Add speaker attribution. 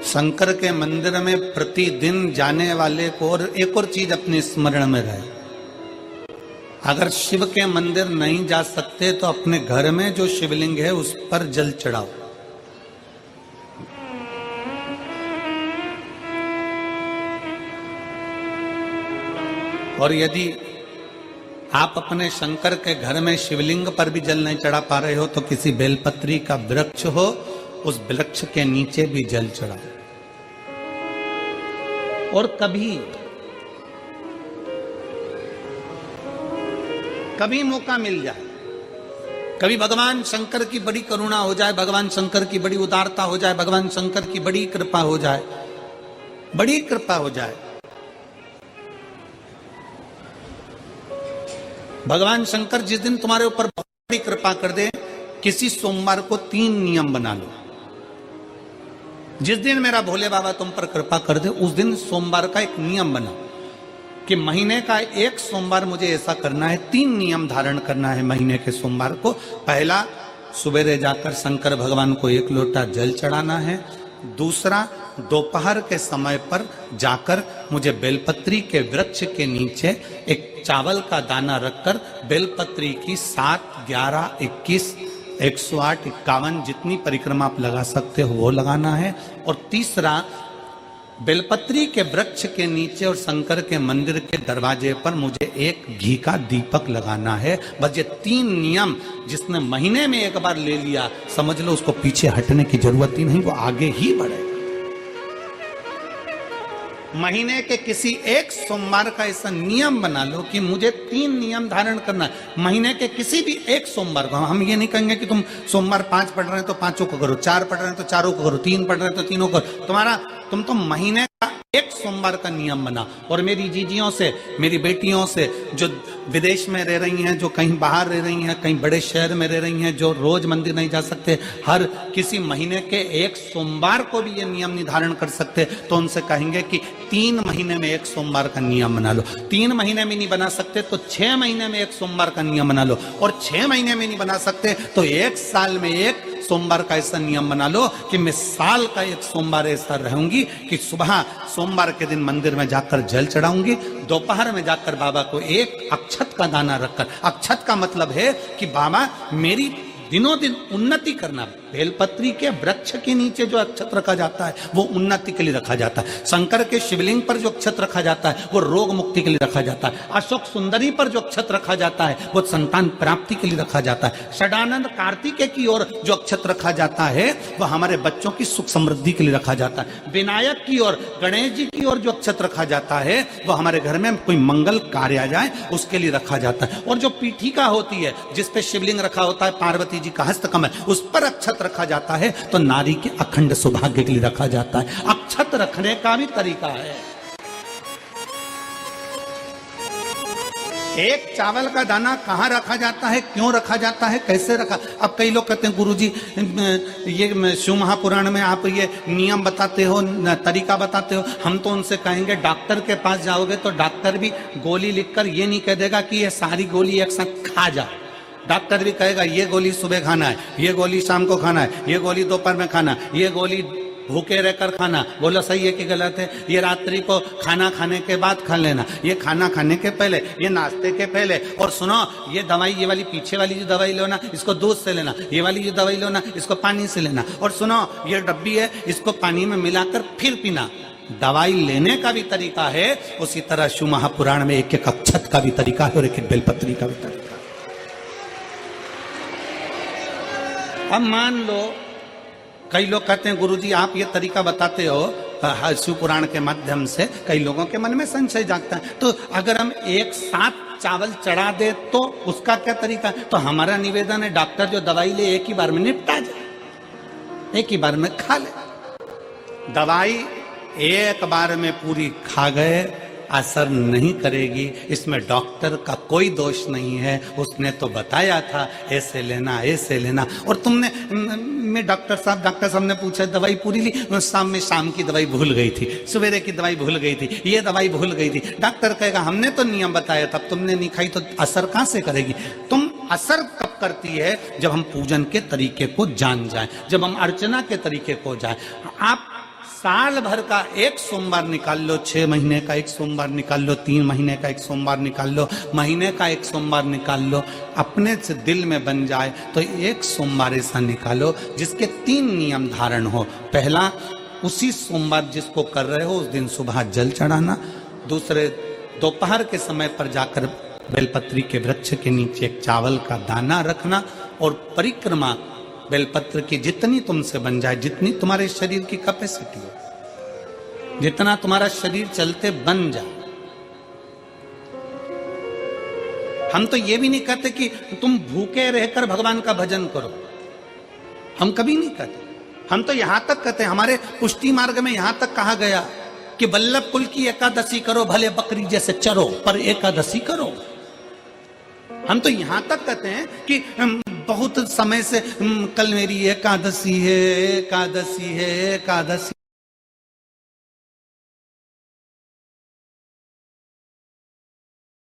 Speaker 1: शंकर के मंदिर में प्रतिदिन जाने वाले को और एक और चीज अपने स्मरण में रहे, अगर शिव के मंदिर नहीं जा सकते तो अपने घर में जो शिवलिंग है उस पर जल चढ़ाओ। और यदि आप अपने शंकर के घर में शिवलिंग पर भी जल नहीं चढ़ा पा रहे हो तो किसी बेलपत्री का वृक्ष हो, उस वृक्ष के नीचे भी जल चढ़ाओ। और कभी मौका मिल जाए, कभी भगवान शंकर की बड़ी करुणा हो जाए, भगवान शंकर की बड़ी उदारता हो जाए, भगवान शंकर की बड़ी कृपा हो जाए, बड़ी कृपा हो जाए, भगवान शंकर जिस दिन तुम्हारे ऊपर बहुत बड़ी कृपा कर दे, किसी सोमवार को 3 नियम बना लो। जिस दिन मेरा भोले बाबा तुम पर कृपा कर दे उस दिन सोमवार का एक नियम बना कि महीने का एक सोमवार मुझे ऐसा करना है, 3 नियम धारण करना है महीने के सोमवार को। पहला, सुबेरे जाकर शंकर भगवान को 1 लोटा जल चढ़ाना है। दूसरा, दोपहर के समय पर जाकर मुझे बेलपत्री के वृक्ष के नीचे एक चावल का दाना रखकर बेलपत्री की 7, 11, 21, 108, 51 जितनी परिक्रमा आप लगा सकते हो वो लगाना है। और तीसरा, बेलपत्री के वृक्ष के नीचे और शंकर के मंदिर के दरवाजे पर मुझे एक घी का दीपक लगाना है। बस ये 3 नियम जिसने महीने में एक बार ले लिया, समझ लो उसको पीछे हटने की जरूरत ही नहीं, वो आगे ही बढ़ेगा। महीने के किसी एक सोमवार का ऐसा नियम बना लो कि मुझे 3 नियम धारण करना है महीने के किसी भी एक सोमवार को। हम ये नहीं कहेंगे कि तुम सोमवार 5 पढ़ रहे हैं तो 5 को करो, 4 पढ़ रहे हैं तो 4 को करो, 3 पढ़ रहे हैं तो 3 को करो। तुम तो महीने का एक सोमवार का नियम बना। और मेरी जीजियों से, मेरी बेटियों से जो विदेश में रह रही हैं, जो कहीं बाहर रह रही हैं, कहीं बड़े शहर में रह रही हैं, जो रोज मंदिर नहीं जा सकते, हर किसी महीने के एक सोमवार को भी ये नियम निर्धारण कर सकते, तो उनसे कहेंगे कि 3 महीने में एक सोमवार का नियम बना लो। 3 महीने में नहीं बना सकते तो 6 महीने में एक सोमवार का नियम बना लो। और 6 महीने में नहीं बना सकते तो 1 साल में एक सोमवार का ऐसा नियम बना लो कि मैं साल का एक सोमवार ऐसा रहूंगी कि सुबह सोमवार के दिन मंदिर में जाकर जल चढ़ाऊंगी, दोपहर में जाकर बाबा को एक अक्षत का दाना रखकर, अक्षत का मतलब है कि बाबा मेरी दिनों दिन उन्नति करना। बेलपत्री के वृक्ष के नीचे जो अक्षत रखा जाता है वो उन्नति के लिए रखा जाता है। शंकर के शिवलिंग पर जो अक्षत रखा जाता है वो रोग मुक्ति के लिए रखा जाता है। अशोक सुंदरी पर जो अक्षत रखा जाता है वो संतान प्राप्ति के लिए रखा जाता है। षडानंद कार्तिकेय की ओर जो अक्षत रखा जाता है वो हमारे बच्चों की सुख समृद्धि के लिए रखा जाता है। विनायक की ओर, गणेश जी की ओर जो अक्षत रखा जाता है वो हमारे घर में कोई मंगल कार्य आ जाए उसके लिए रखा जाता है। और जो पीठिका होती है जिसपे शिवलिंग रखा होता है, पार्वती जी का हस्तकमल, उस पर अक्षत रखा जाता है तो नारी के अखंड सौभाग्य के लिए रखा जाता है। अक्षत रखने का भी तरीका है। एक चावल का दाना कहां रखा जाता है, क्यों रखा जाता है, कैसे रखा। अब कई लोग कहते हैं गुरुजी ये शिव महापुराण में आप ये नियम बताते हो, तरीका बताते हो। हम तो उनसे कहेंगे डॉक्टर के पास जाओगे तो डॉक्टर भी गोली लिखकर ये नहीं कह देगा कि ये सारी गोली एक साथ खा जा। डॉक्टर भी कहेगा ये गोली सुबह खाना है, ये गोली शाम को खाना है, ये गोली दोपहर में खाना, ये गोली भूखे रहकर खाना। बोलो सही है कि गलत है? ये रात्रि को खाना खाने के बाद खा लेना, ये खाना खाने के पहले, ये नाश्ते के पहले। और सुनो, ये दवाई, ये वाली पीछे वाली जो दवाई लो ना इसको दूध से लेना, ये वाली जो दवाई लो ना इसको पानी से लेना। और सुनो, ये डब्बी है इसको पानी में मिलाकर फिर पीना। दवाई लेने का भी तरीका है, उसी तरह शिव महापुराण में एक एक अक्षत का भी तरीका है और एक एक बेलपत्री का भी तरीका है। अब मान लो कई लोग कहते हैं गुरुजी आप ये तरीका बताते हो शिव पुराण के माध्यम से, कई लोगों के मन में संशय जागता है, तो अगर हम एक साथ चावल चढ़ा दे तो उसका क्या तरीका है? तो हमारा निवेदन है डॉक्टर जो दवाई ले एक ही बार में निपटा जाए, एक ही बार में खा ले। दवाई एक बार में पूरी खा गए असर नहीं करेगी, इसमें डॉक्टर का कोई दोष नहीं है। उसने तो बताया था ऐसे लेना, ऐसे लेना, और तुमने मैं डॉक्टर साहब ने पूछा दवाई पूरी ली, शाम की दवाई भूल गई थी, सवेरे की दवाई भूल गई थी, ये दवाई भूल गई थी। डॉक्टर कहेगा हमने तो नियम बताया था, तुमने नहीं खाई तो असर कहां से करेगी? तुम असर कब करती है? जब हम पूजन के तरीके को जान जाएं, जब हम अर्चना के तरीके को जाएं। आप साल भर का एक सोमवार निकाल लो, 6 महीने का एक सोमवार निकाल लो, 3 महीने का एक सोमवार निकाल लो, महीने का एक सोमवार निकाल लो, अपने से दिल में बन जाए तो एक सोमवार ऐसा निकालो जिसके 3 नियम धारण हो। पहला, उसी सोमवार जिसको कर रहे हो उस दिन सुबह जल चढ़ाना। दूसरे, दोपहर के समय पर जाकर बेलपत्री के वृक्ष के नीचे एक चावल का दाना रखना और परिक्रमा बेलपत्र की जितनी तुमसे बन जाए, जितनी तुम्हारे शरीर की कैपेसिटी हो, जितना तुम्हारा शरीर चलते बन जाए। हम तो ये भी नहीं कहते कि तुम भूखे रहकर भगवान का भजन करो, हम कभी नहीं कहते। हम तो यहां तक कहते हैं, हमारे पुष्टि मार्ग में यहां तक कहा गया कि वल्लभ कुल की एकादशी करो, भले बकरी जैसे चरो पर एकादशी करो। हम तो यहां तक कहते हैं कि बहुत समय से कल मेरी एकादशी है, एकादशी है, एकादशी